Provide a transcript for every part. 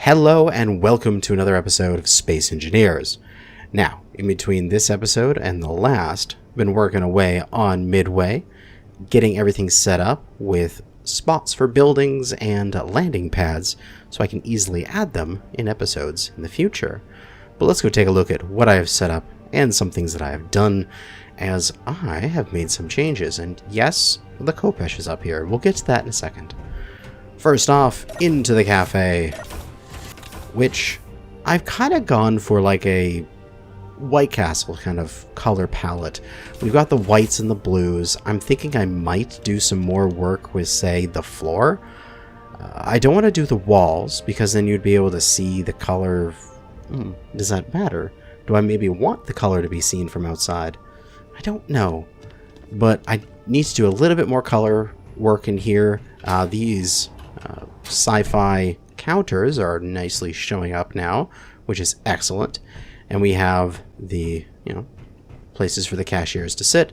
Hello and welcome to another episode of Space Engineers. Now, in between this episode and the last, I've been working away on Midway, getting everything set up with spots for buildings and landing pads so I can easily add them in episodes in the future. But let's go take a look at what I have set up and some things that I have done, as I have made some changes. And yes, the Khopesh is up here. We'll get to that in a second. First off, into the cafe, which I've kind of gone for like a White Castle kind of color palette. We've got the whites and the blues. I'm thinking I might do some more work with, say, the floor. I don't want to do the walls because then you'd be able to see the color. Does that matter? Do I maybe want the color to be seen from outside? I don't know. But I need to do a little bit more color work in here. These sci-fi counters are nicely showing up now, which is excellent. And we have the, places for the cashiers to sit.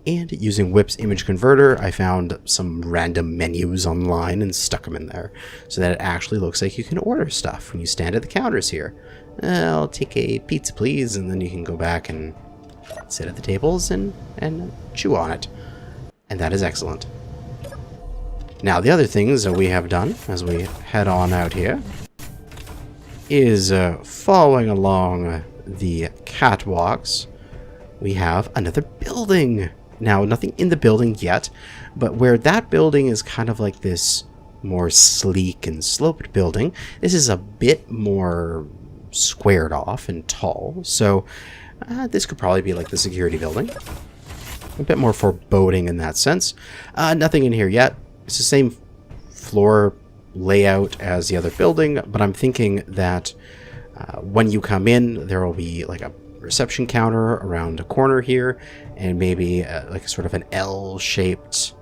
And using Whip's image converter, I found some random menus online and stuck them in there so that it actually looks like you can order stuff when you stand at the counters here. I'll take a pizza, please, and then you can go back and sit at the tables and chew on it. And that is excellent. Now, the other things that we have done as we head on out here is following along the catwalks. We have another building. Now, nothing in the building yet, but where that building is kind of like this more sleek and sloped building, this is a bit more squared off and tall. So this could probably be like the security building. A bit more foreboding in that sense. Nothing in here yet. It's the same floor layout as the other building, but I'm thinking that when you come in, there will be like a reception counter around a corner here, and maybe like a sort of an L-shaped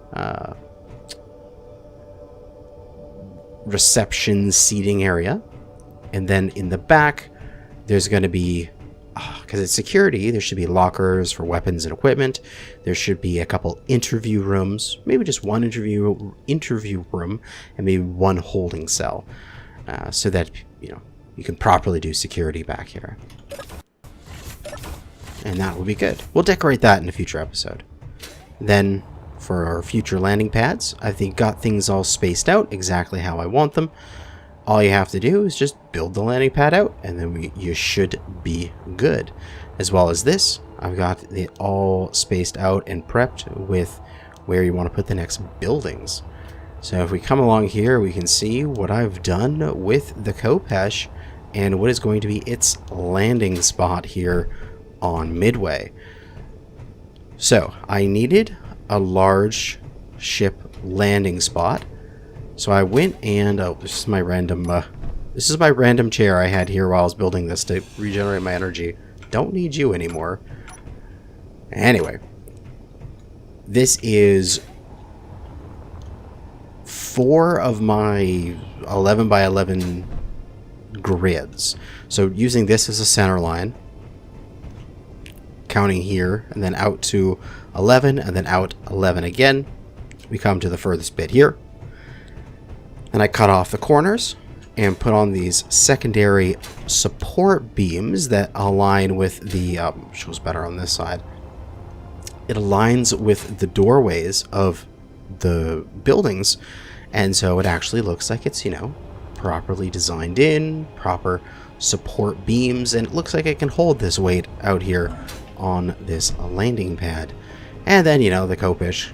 reception seating area. And then in the back, there's going to be, because it's security, there should be lockers for weapons and equipment. There should be a couple interview rooms, maybe just one interview room, and maybe one holding cell, so that you can properly do security back here. And that will be good. We'll decorate that in a future episode. Then, for our future landing pads, I think got things all spaced out exactly how I want them. All you have to do is just build the landing pad out, and then you should be good. As well as this, I've got it all spaced out and prepped with where you want to put the next buildings. So if we come along here, we can see what I've done with the Khopesh and what is going to be its landing spot here on Midway. So I needed a large ship landing spot. So I went and this is my random chair I had here while I was building this to regenerate my energy. Don't need you anymore. Anyway, this is 4 of my 11 by 11 grids. So using this as a center line, counting here and then out to 11 and then out 11 again, we come to the furthest bit here. And I cut off the corners and put on these secondary support beams that align with the, shows better on this side. It aligns with the doorways of the buildings. And so it actually looks like it's, properly designed in, proper support beams. And it looks like it can hold this weight out here on this landing pad. And then, the Khopesh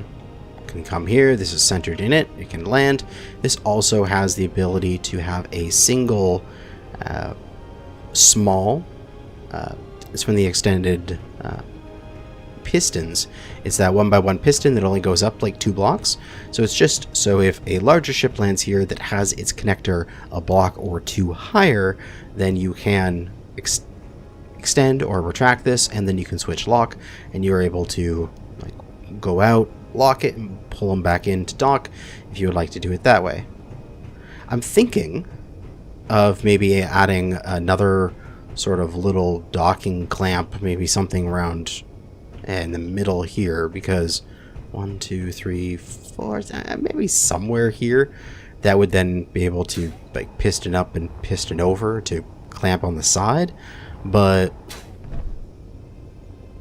can come here. This is centered in it. It can land. This also has the ability to have a single small, it's from the extended pistons. It's that 1x1 piston that only goes up like 2 blocks. So it's just so if a larger ship lands here that has its connector a block or 2 higher, then you can extend or retract this, and then you can switch lock, and you're able to go out, lock it, and pull them back into dock if you would like to do it that way. I'm thinking of maybe adding another sort of little docking clamp, maybe something around in the middle here, because 1, 2, 3, 4, maybe somewhere here that would then be able to like piston up and piston over to clamp on the side, but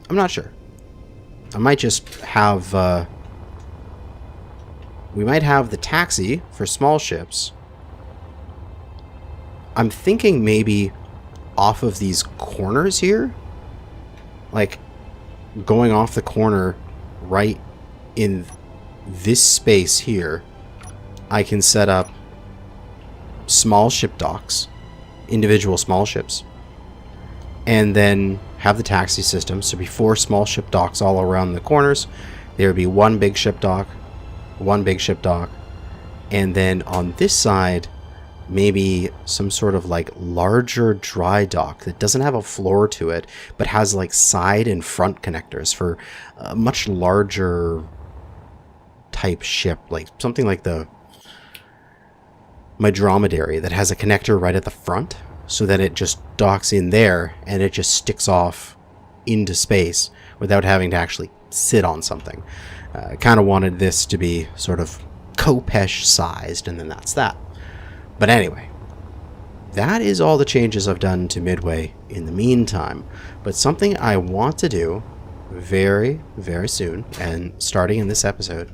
I'm not sure. I might just have we might have the taxi for small ships. I'm thinking maybe off of these corners here, like going off the corner right in this space here, I can set up small ship docks, individual small ships, and then have the taxi system. So before small ship docks all around the corners, there would be one big ship dock, and then on this side, maybe some sort of like larger dry dock that doesn't have a floor to it, but has like side and front connectors for a much larger type ship, like something like my dromedary that has a connector right at the front, so that it just docks in there and it just sticks off into space without having to actually sit on something. I kind of wanted this to be sort of Kopesh sized, and then that's that. But anyway, that is all the changes I've done to Midway in the meantime. But something I want to do very, very soon, and starting in this episode,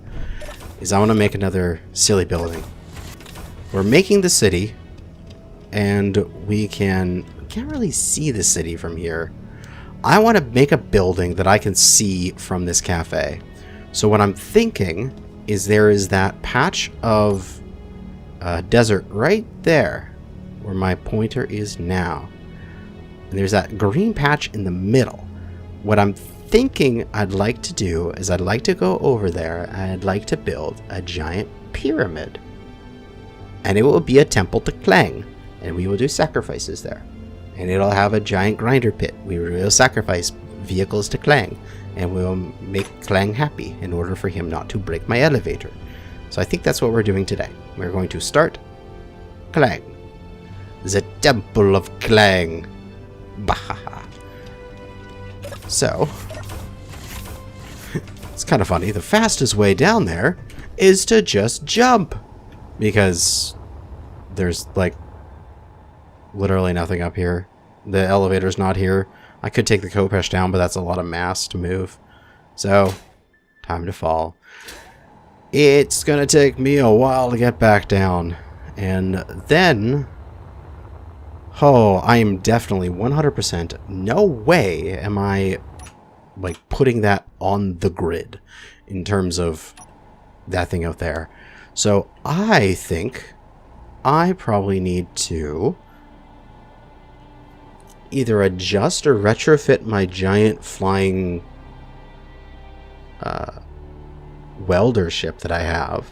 is I want to make another silly building. We're making the city, and we can't really see the city from here. I want to make a building that I can see from this cafe. So what I'm thinking is there is that patch of desert right there where my pointer is now, and there's that green patch in the middle. What I'm thinking I'd like to do is I'd like to go over there and I'd like to build a giant pyramid, and it will be a temple to Klang, and we will do sacrifices there, and it'll have a giant grinder pit. We will sacrifice vehicles to Klang, and we'll make Klang happy in order for him not to break my elevator. So I think that's what we're doing today. We're going to start Klang. The Temple of Klang. Bahaha. So, it's kind of funny. The fastest way down there is to just jump, because there's like literally nothing up here. The elevator's not here. I could take the Kopesh down, but that's a lot of mass to move. So, time to fall. It's gonna take me a while to get back down. And then, oh, I am definitely 100% no way am I like putting that on the grid in terms of that thing out there. So I think I probably need to either adjust or retrofit my giant flying welder ship that I have.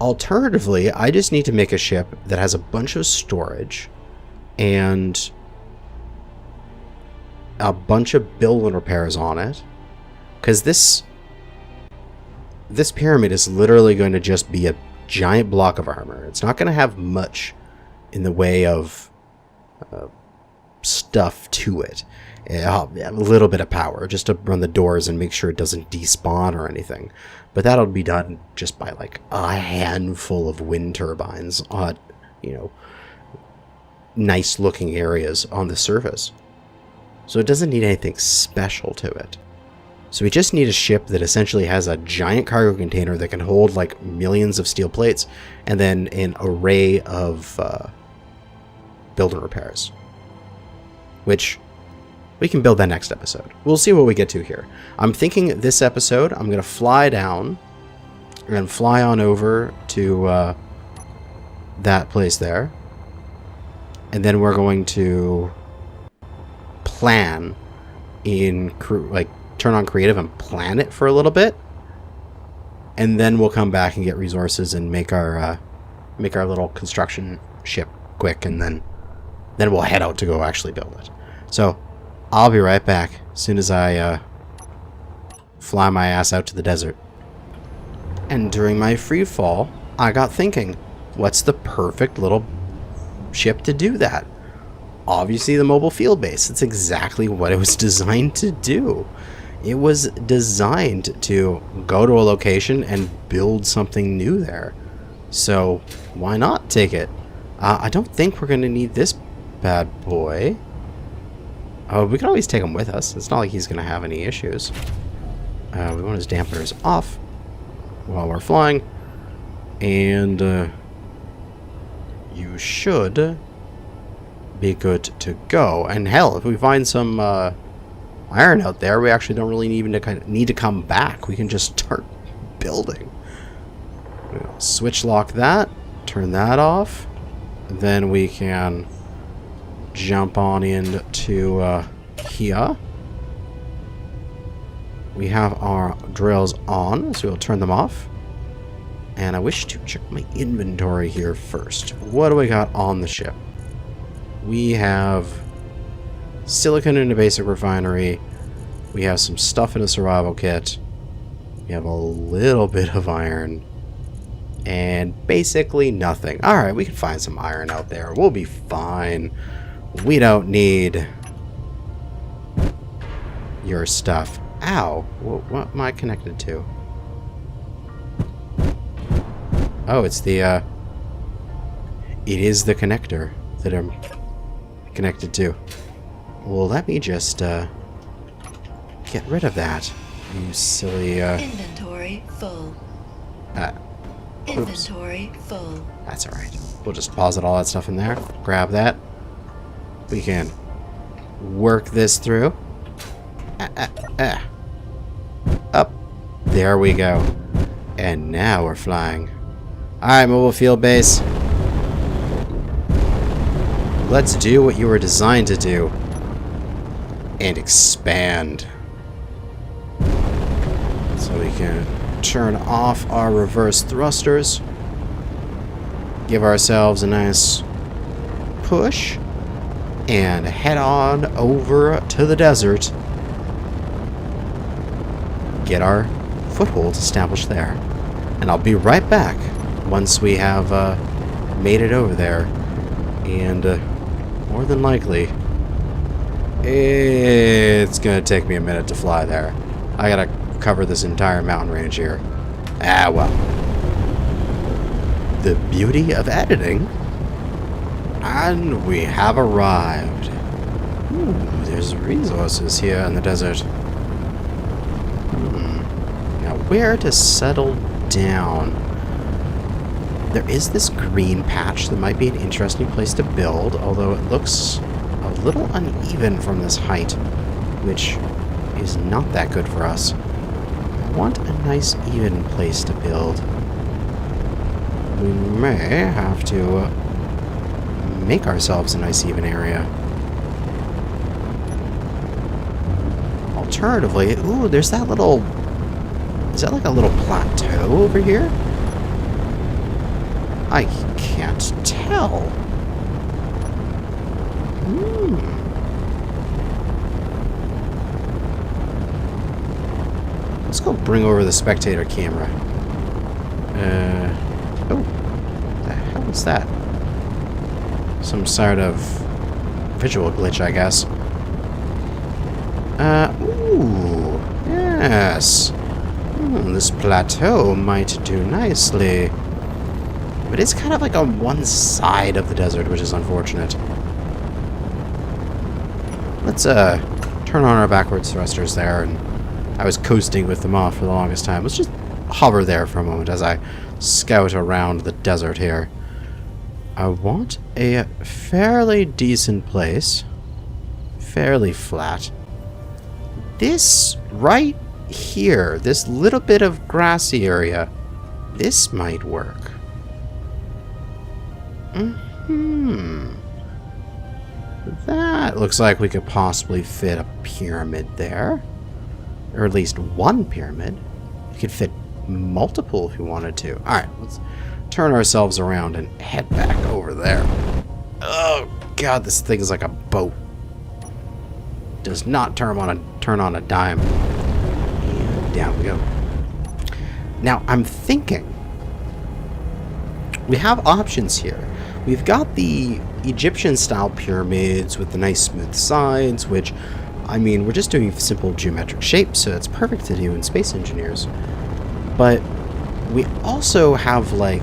Alternatively, I just need to make a ship that has a bunch of storage and a bunch of build and repairs on it, because this pyramid is literally going to just be a giant block of armor. It's not going to have much in the way of stuff to it. A little bit of power just to run the doors and make sure it doesn't despawn or anything, but that'll be done just by like a handful of wind turbines on, you know, nice looking areas on the surface. So it doesn't need anything special to it. So we just need a ship that essentially has a giant cargo container that can hold like millions of steel plates, and then an array of build and repairs, which we can build that next episode. We'll see what we get to here. I'm thinking this episode I'm going to fly down and fly on over to that place there, and then we're going to plan in like turn on creative and plan it for a little bit, and then we'll come back and get resources and make our little construction ship quick, and then we'll head out to go actually build it. So I'll be right back as soon as I fly my ass out to the desert. And during my free fall, I got thinking, what's the perfect little ship to do that? Obviously the mobile field base. It's exactly what it was designed to do. It was designed to go to a location and build something new there. So why not take it? I don't think we're going to need this bad boy. Oh, we can always take him with us. It's not like he's going to have any issues. We want his dampeners off while we're flying. And you should be good to go. And hell, if we find some iron out there, we actually don't really even need to come back. We can just start building. We'll switch lock that, turn that off, then we can jump on into here. We have our drills on, so we'll turn them off. And I wish to check my inventory here first. What do we got on the ship? We have silicon in a basic refinery. We have some stuff in a survival kit. We have a little bit of iron. And basically nothing. Alright, we can find some iron out there. We'll be fine. We don't need your stuff. Ow. What am I connected to? Oh, it's the, it is the connector that I'm connected to. Well, let me just, get rid of that. You silly, Inventory full. Inventory full. That's alright. We'll just deposit all that stuff in there. Grab that. We can work this through. Up. There we go. And now we're flying. Alright, mobile field base. Let's do what you were designed to do. And expand. So we can turn off our reverse thrusters. Give ourselves a nice push. And head on over to the desert. Get our foothold established there. And I'll be right back once we have made it over there. And more than likely, it's going to take me a minute to fly there. I got to cover this entire mountain range here. Ah, well. The beauty of editing. And we have arrived. Ooh, there's resources here in the desert. Now, where to settle down? There is this green patch that might be an interesting place to build, although it looks a little uneven from this height, which is not that good for us. I want a nice, even place to build. We may have to make ourselves a nice, even area. Alternatively, ooh, there's that little... Is that like a little plateau over here? I can't tell. Let's go bring over the spectator camera. Oh, what the hell is that? Some sort of visual glitch, I guess. Ooh, yes. This plateau might do nicely. But it's kind of like on one side of the desert, which is unfortunate. Let's turn on our backwards thrusters there, and I was coasting with them off for the longest time. Let's just hover there for a moment as I scout around the desert here. I want a fairly decent place. Fairly flat. This right here, this little bit of grassy area, this might work. That looks like we could possibly fit a pyramid there. Or at least one pyramid. We could fit multiple if we wanted to. Alright, let's turn ourselves around and head back over there. Oh god, this thing is like a boat. Does not turn on a dime. And down we go. Now, I'm thinking we have options here. We've got the Egyptian-style pyramids with the nice smooth sides, which, I mean, we're just doing simple geometric shapes, so it's perfect to do in Space Engineers. But we also have, like,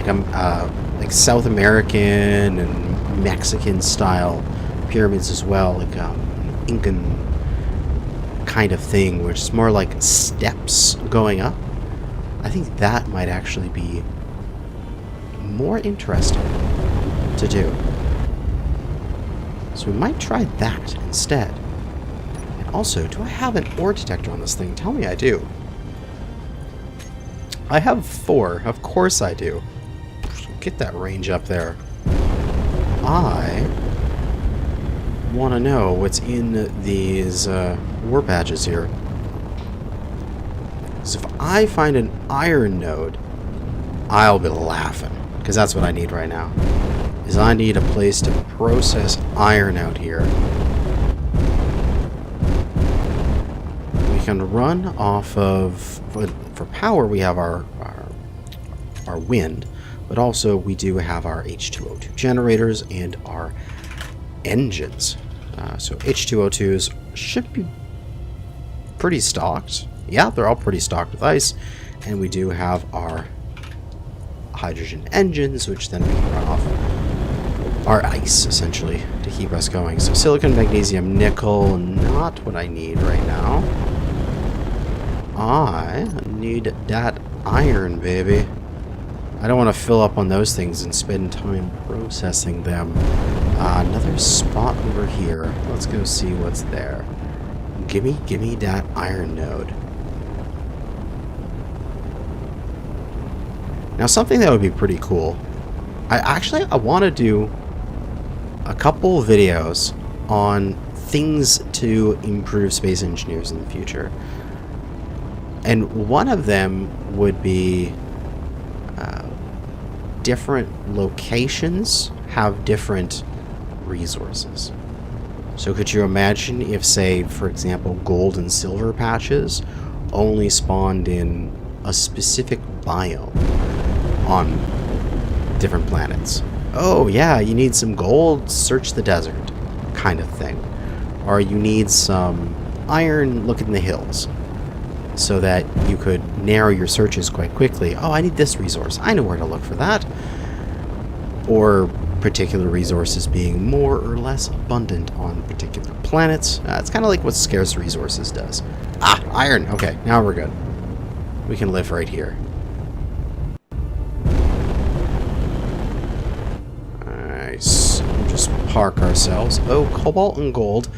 like South American and Mexican style pyramids as well, like Incan kind of thing, which is more like steps going up. I think that might actually be more interesting to do. So we might try that instead. And also, do I have an ore detector on this thing? Tell me I do. I have 4. Of course I do. Get that range up there. I want to know what's in these ore badges here. So if I find an iron node, I'll be laughing. Because that's what I need right now. Is I need a place to process iron out here. We can run off of... For power, we have our wind. But also, we do have our H2O2 generators and our engines. So H2O2s should be pretty stocked. Yeah, they're all pretty stocked with ice. And we do have our hydrogen engines, which then we can run off our ice, essentially, to keep us going. So silicon, magnesium, nickel, not what I need right now. I need that iron, baby. I don't want to fill up on those things and spend time processing them. Another spot over here. Let's go see what's there. Gimme that iron node. Now, something that would be pretty cool. I want to do a couple videos on things to improve space engineers in the future. And one of them would be different locations have different resources. So could you imagine if, say, for example, gold and silver patches only spawned in a specific biome on different planets? Oh yeah, you need some gold, search the desert, kind of thing. Or you need some iron, look in the hills. So that you could narrow your searches quite quickly. Oh, I need this resource. I know where to look for that. Or particular resources being more or less abundant on particular planets. It's kind of like what scarce resources does. Ah, iron. Okay, now we're good. We can live right here. Nice. We'll just park ourselves. Oh, cobalt and gold.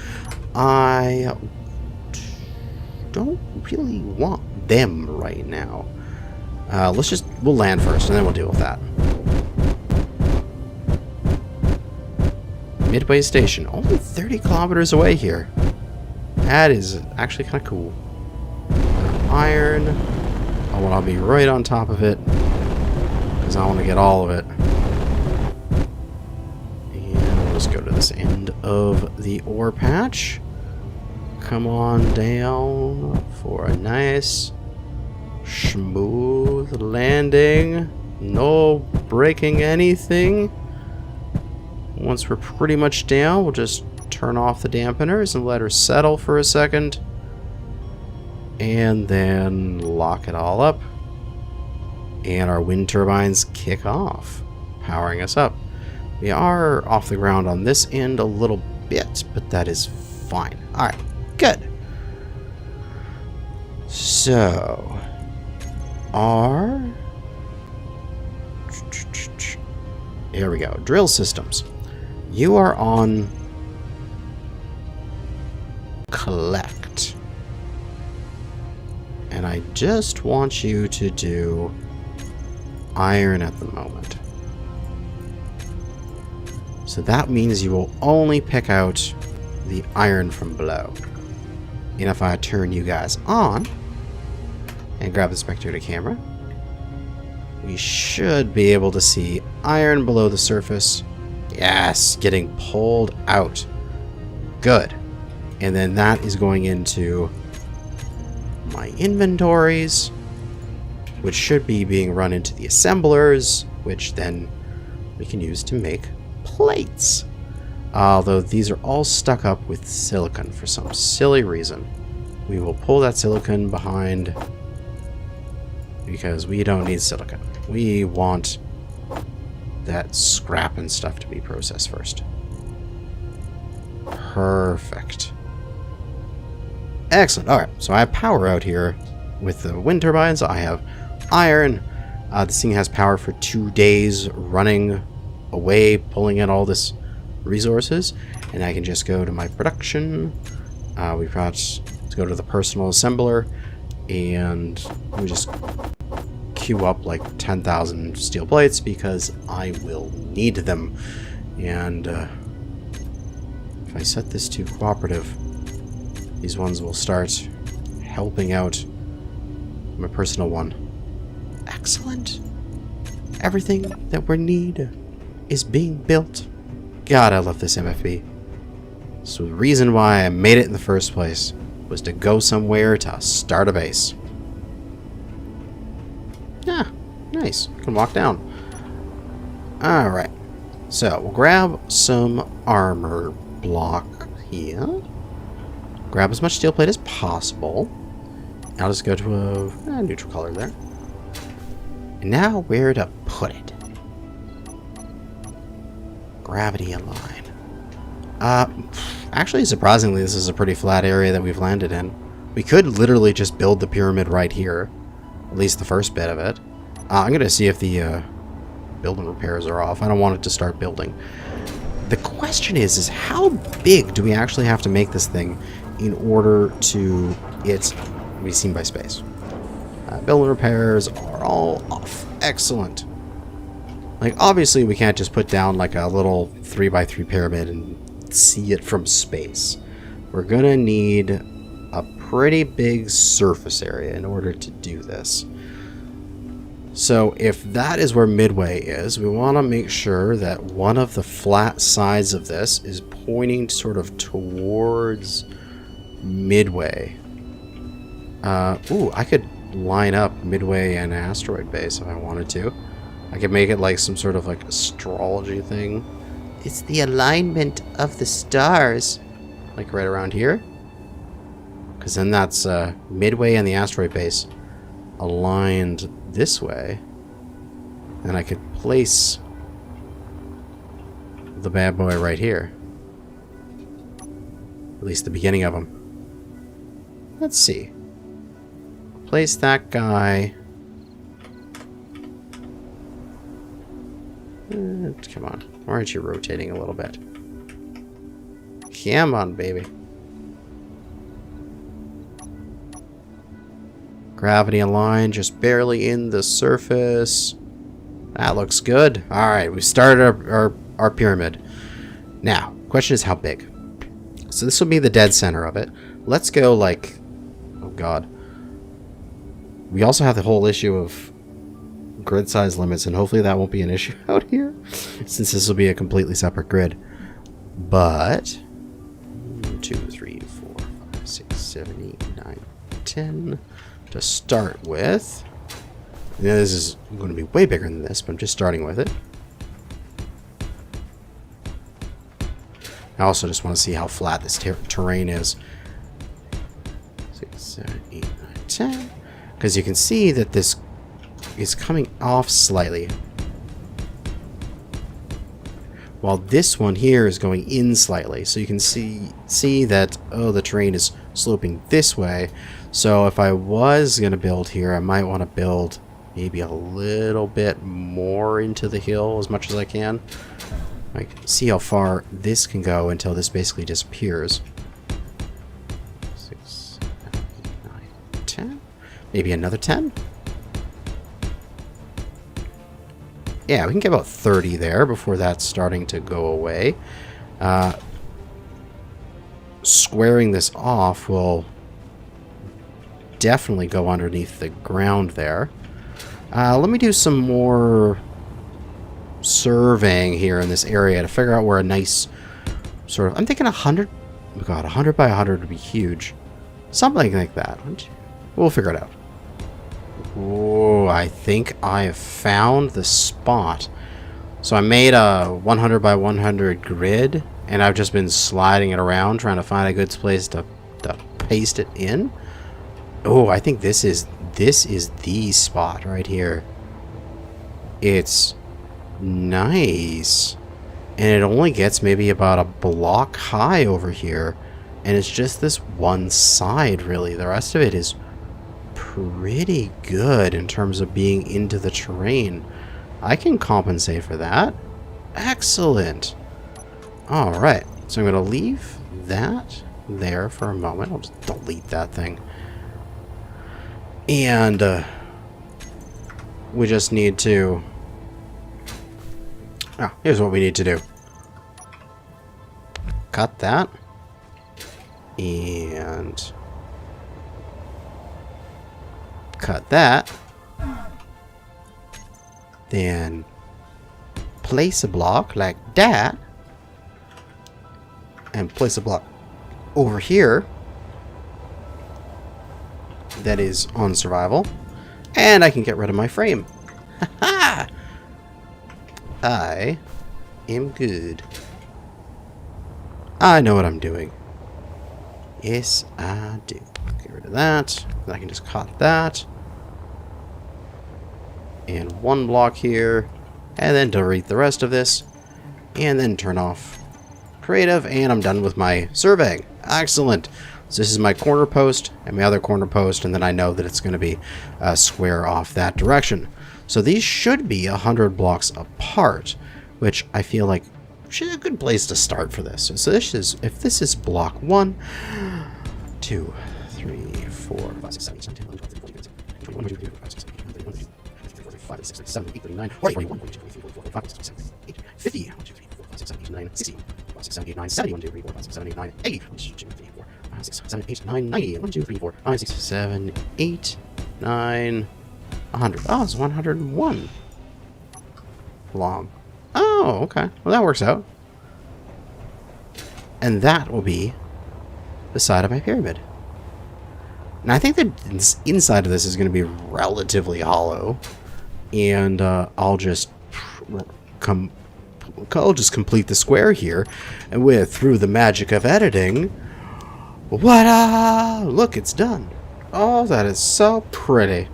I don't really want them right now. We'll land first and then we'll deal with that. Midway Station, only 30 kilometers away here. That is actually kind of cool. Iron. I want to be right on top of it because I want to get all of it. And we'll just go to this end of the ore patch. Come on down for a nice smooth landing. No breaking anything. Once we're pretty much down, we'll just turn off the dampeners and let her settle for a second. And then lock it all up. And our wind turbines kick off, powering us up. We are off the ground on this end a little bit, but that is fine. Alright. Good. So, here we go. Drill systems. You are on collect. And I just want you to do iron at the moment. So that means you will only pick out the iron from below. And if I turn you guys on and grab the spectator camera, we should be able to see iron below the surface. Yes, getting pulled out. Good. And then that is going into my inventories, which should be being run into the assemblers, which then we can use to make plates. Although these are all stuck up with silicon for some silly reason. We will pull that silicon behind because we don't need silicon. We want that scrap and stuff to be processed first. Perfect. Excellent. Alright, so I have power out here with the wind turbines. I have iron. This thing has power for 2 days running away, pulling in all this resources. And I can just go to my production. We've got to go to the personal assembler. And we just queue up like 10,000 steel plates because I will need them. And if I set this to cooperative, these ones will start helping out my personal one. Excellent. Everything that we need is being built. God, I love this MFB. So the reason why I made it in the first place was to go somewhere to start a base. Yeah, nice. Can walk down. Alright. So we'll grab some armor block here. Grab as much steel plate as possible. I'll just go to a neutral color there. And now where to put it? Gravity align. Actually, surprisingly, this is a pretty flat area that we've landed in. We could literally just build the pyramid right here. At least the first bit of it. I'm going to see if the building repairs are off. I don't want it to start building. The question is how big do we actually have to make this thing in order to it be seen by space? Building repairs are all off. Excellent. Like, obviously, we can't just put down like a little 3x3 pyramid and see it from space. We're gonna need a pretty big surface area in order to do this. So if that is where midway is, we want to make sure that one of the flat sides of this is pointing sort of towards midway. Ooh, I could line up midway and asteroid base if I wanted to. I could make it like some sort of like astrology thing. It's the alignment of the stars. Like right around here. Because then that's midway and the asteroid base aligned this way. And I could place the bad boy right here. At least the beginning of him. Let's see. Place that guy. Come on. Why aren't you rotating a little bit? Come on, baby. Gravity align, just barely in the surface. That looks good. Alright, we started our pyramid. Now, question is how big? So this will be the dead center of it. Let's go like... Oh god. We also have the whole issue of grid size limits, and hopefully that won't be an issue out here, since this will be a completely separate grid. But 2, 3, 4, 5, 6, 7, 8, 9, 10 to start with. Yeah, this is going to be way bigger than this, but I'm just starting with it. I also just want to see how flat this terrain is. 6, 7, 8, 9, 10. Because you can see that this is coming off slightly, while this one here is going in slightly. So you can see that, oh, the terrain is sloping this way. So if I was going to build here, I might want to build maybe a little bit more into the hill as much as I can. Like, see how far this can go until this basically disappears. 6, 7, 8, 9, 10. Maybe another 10? Yeah, we can get about 30 there before that's starting to go away. Squaring this off will definitely go underneath the ground there. Let me do some more surveying here in this area to figure out where a nice sort of... I'm thinking 100... Oh god, 100 by 100 would be huge. Something like that. We'll figure it out. Oh, I think I have found the spot. So I made a 100 by 100 grid, and I've just been sliding it around trying to find a good place to paste it in. Oh, I think this is the spot right here. It's Nice. And it only gets maybe about a block high over here. And it's just this one side, really. The rest of it is pretty good in terms of being into the terrain. I can compensate for that. Excellent. Alright, so I'm going to leave that there for a moment. I'll just delete that thing. And we just need to... Oh, here's what we need to do. Cut that. And cut that. Then place a block like that. And place a block over here that is on survival. And I can get rid of my frame. Ha! I am good. I know what I'm doing. Yes, I do. Get rid of that. I can just cut that. And one block here. And then delete the rest of this. And then turn off creative. And I'm done with my surveying. Excellent. So this is my corner post and my other corner post. And then I know that it's going to be a square off that direction. So these should be 100 blocks apart, which I feel like should be a good place to start for this. So this is, if this is block 1, 2, 3, 4, 5, 6, 7, 8, 9, 10, 11, 12, 13, 14, 15, 16, 17, 18, 19, 20, 21, 22, 23, 24, 25, 26, 27, 28, 50, 1, 2, 3, 4, 5, 6, 7, 8, 9, 60, 1, 6, 7, 8, 9, 70, 1, 2, 3, 4, 5, 6, 7, 8, 9, 80, 1, 2, 3, 4, 5, 6, 7, 8, 9, 90, 1, 2, 3, 4, 5, 6, 7, 8, 9, 100. Oh, it's 101 long. Oh, okay. Well, that works out. And that will be the side of my pyramid. And I think the inside of this is going to be relatively hollow. And I'll just complete the square here. And through the magic of editing, voila! Look, it's done. Oh, that is so pretty.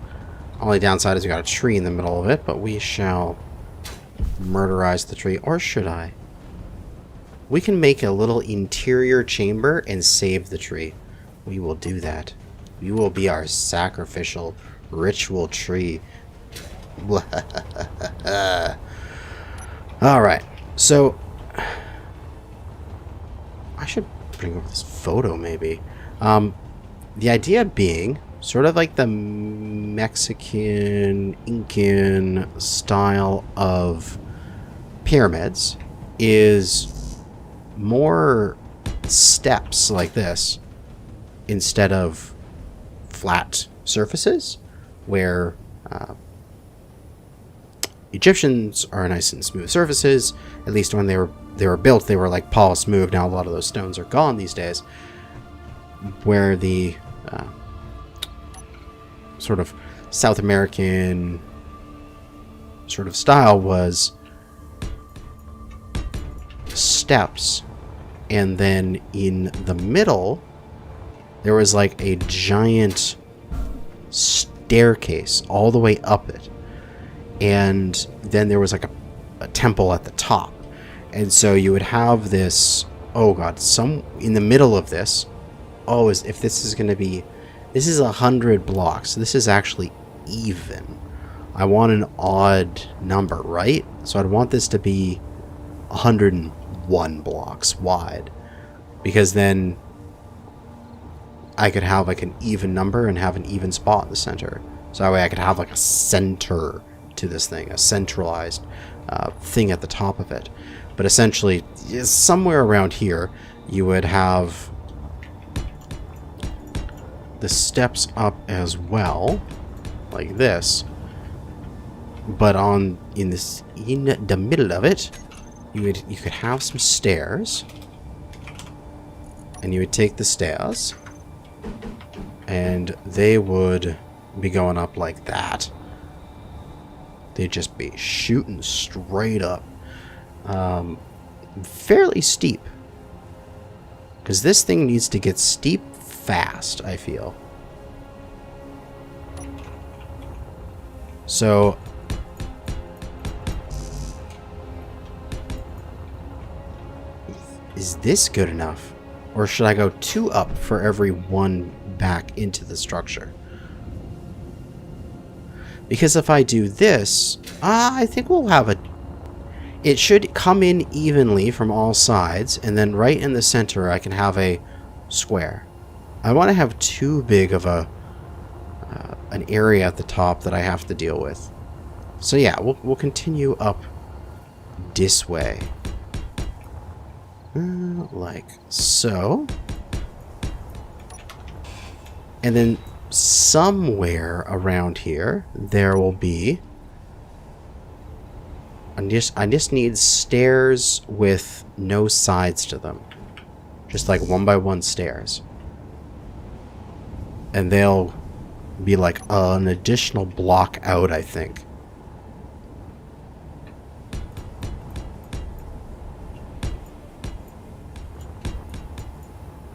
Only downside is we got a tree in the middle of it, but we shall murderize the tree. Or should I? We can make a little interior chamber and save the tree. We will do that. You will be our sacrificial ritual tree. Alright, so I should bring over this photo maybe. The idea being sort of like the Mexican, Incan style of pyramids is more steps like this instead of flat surfaces where Egyptians are nice and smooth surfaces. At least when they were built, they were like polished smooth. Now a lot of those stones are gone these days. Where the sort of South American sort of style was steps, and then in the middle there was like a giant staircase all the way up it, and then there was like a temple at the top. And so you would have this, oh god, some in the middle of this. Oh, if this is going to be, this is 100 blocks. This is actually even. I want an odd number, right? So I'd want this to be 101 blocks wide, because then I could have like an even number and have an even spot in the center. So that way I could have like a center to this thing, a centralized thing at the top of it. But essentially, somewhere around here, you would have the steps up as well, like this. But in the middle of it, you could have some stairs, and you would take the stairs, and they would be going up like that. They'd just be shooting straight up, fairly steep, because this thing needs to get steep fast, I feel. So Is this good enough? Or should I go 2 up for every 1 back into the structure? Because if I do this, I think we'll have a... It should come in evenly from all sides, and then right in the center I can have a square. I want to have too big of a an area at the top that I have to deal with. So yeah, we'll continue up this way. Like so. And then somewhere around here, there will be... I just need stairs with no sides to them. Just like 1 by 1 stairs. And they'll be like an additional block out, I think.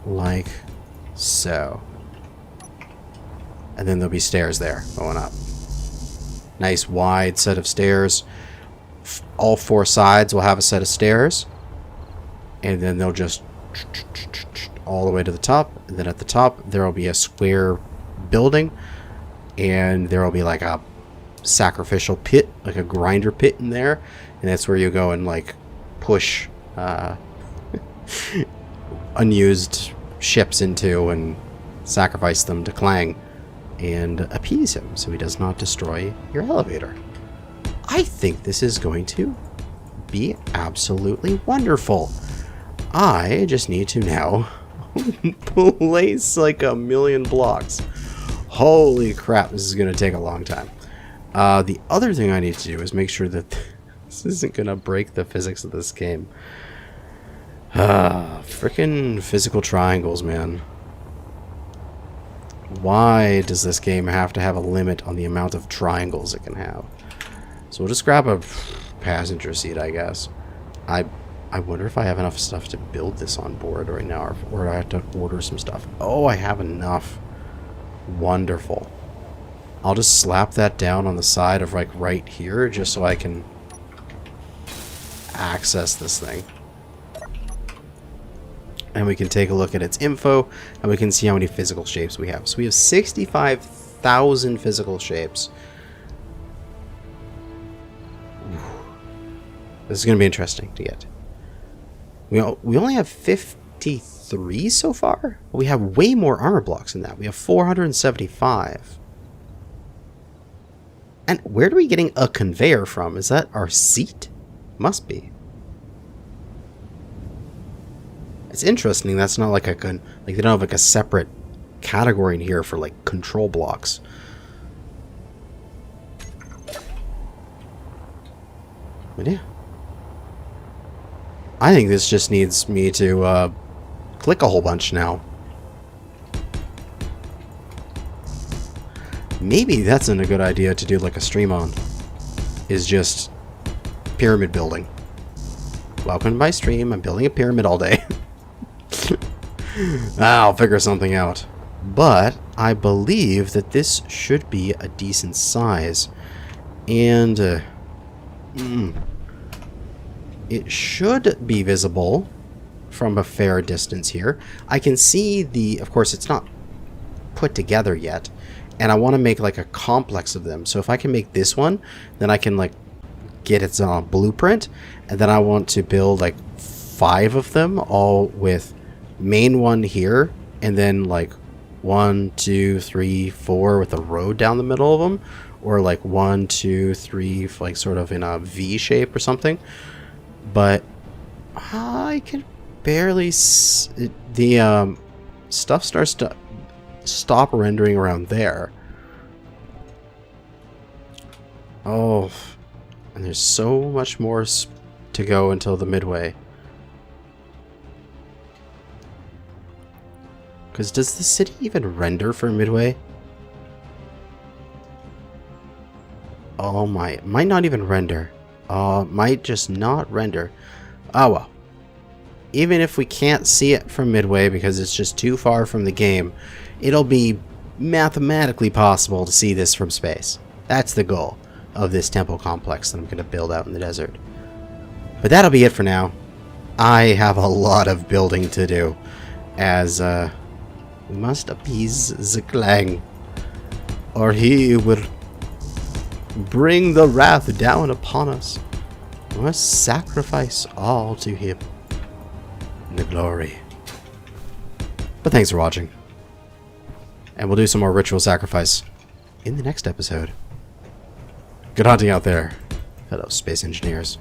Like so. And then there'll be stairs there going up. Nice wide set of stairs. All 4 sides will have a set of stairs. And then they'll just all the way to the top. And then at the top, there will be a square building. And there will be like a sacrificial pit, like a grinder pit in there. And that's where you go and like push unused ships into and sacrifice them to Klang and appease him so he does not destroy your elevator. I think this is going to be absolutely wonderful. I just need to now place like 1,000,000 blocks. Holy crap, this is going to take a long time. The other thing I need to do is make sure that this isn't going to break the physics of this game. Frickin' physical triangles, man. Why does this game have to have a limit on the amount of triangles it can have? So we'll just grab a passenger seat, I guess. I wonder if I have enough stuff to build this on board right now, or I have to order some stuff. Oh, I have enough. Wonderful. I'll just slap that down on the side of like right here just so I can access this thing. And we can take a look at its info and we can see how many physical shapes we have. So we have 65,000 physical shapes. This is going to be interesting to get. We only have 53 so far? We have way more armor blocks than that. We have 475. And where are we getting a conveyor from? Is that our seat? Must be. It's interesting. That's not like like they don't have like a separate category in here for like control blocks. But yeah. I think this just needs me to click a whole bunch now. Maybe that's a good idea to do like a stream on. Is just pyramid building. Welcome to my stream. I'm building a pyramid all day. I'll figure something out. But I believe that this should be a decent size. And it should be visible from a fair distance here. I can see of course it's not put together yet. And I want to make like a complex of them. So if I can make this one, then I can like get its blueprint. And then I want to build like 5 of them, all with main one here. And then like 1, 2, 3, 4 with a road down the middle of them. Or like 1, 2, 3, like sort of in a V shape or something. But I can barely... the stuff starts to stop rendering around there. Oh, and there's so much more to go until the midway. Because does the city even render for midway? Oh my, might not even render. Might just not render. Oh well. Even if we can't see it from midway because it's just too far from the game, it'll be mathematically possible to see this from space. That's the goal of this temple complex that I'm going to build out in the desert. But that'll be it for now. I have a lot of building to do, as we must appease the Klang, or he will bring the wrath down upon us. We must sacrifice all to him in the glory. But thanks for watching, and we'll do some more ritual sacrifice in the next episode. Good hunting out there, fellow space engineers.